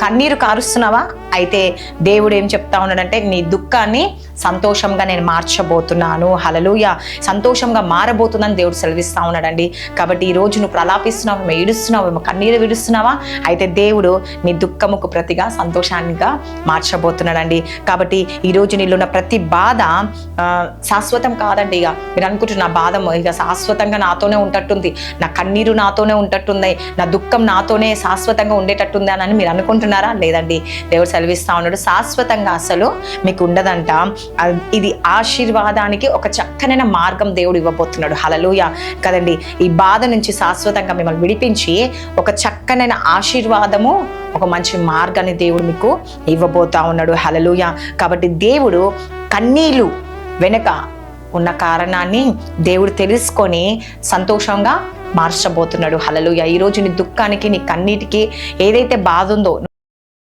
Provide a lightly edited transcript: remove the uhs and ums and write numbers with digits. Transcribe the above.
కన్నీరు కారుస్తున్నావా? అయితే దేవుడు ఏం చెప్తా ఉన్నాడంటే, నీ దుఃఖాన్ని సంతోషంగా నేను మార్చబోతున్నాను. హల్లెలూయా. సంతోషంగా మారబోతుందని దేవుడు సెలవిస్తా ఉన్నాడండి. కాబట్టి ఈ రోజు నువ్వు ప్రలాపిస్తున్నావు, ఏడుస్తున్నావు, కన్నీరు విడుస్తున్నావా? అయితే దేవుడు నీ దుఃఖముకు ప్రతిగా సంతోషాన్నిగా మార్చబోతున్నాడండి. కాబట్టి ఈరోజు నీళ్ళున్న ప్రతి బాధ శాశ్వతం కాదండి. ఇక మీరు అనుకుంటున్న నా బాధ ఇక శాశ్వతంగా నాతోనే ఉంటట్టుంది, నా కన్నీరు నాతోనే ఉంటట్టుంది, నా దుఃఖం నాతోనే శాశ్వతంగా ఉండేటట్టుంది అని మీరు అనుకుంటున్నారా? లేదండి. దేవుడు సెలవిస్తా ఉన్నాడు, శాశ్వతంగా అసలు మీకు ఉండదంట. ఇది ఆశీర్వాదానికి ఒక చక్కనైన మార్గం దేవుడు ఇవ్వబోతున్నాడు. హల్లెలూయా కదండి. ఈ బాధ నుంచి శాశ్వతంగా మిమ్మల్ని విడిపించి ఒక చక్కనైన ఆశీర్వాదము, ఒక మంచి మార్గాన్ని దేవుడు మీకు ఇవ్వబోతా ఉన్నాడు. హల్లెలూయా. కాబట్టి దేవుడు కన్నీళ్ళు వెనుక ఉన్న కారణాన్ని దేవుడు తెలుసుకొని సంతోషంగా మార్చబోతున్నాడు. హల్లెలూయా. ఈరోజు నీ దుఃఖానికి, నీ కన్నీటికి ఏదైతే బాధ ఉందో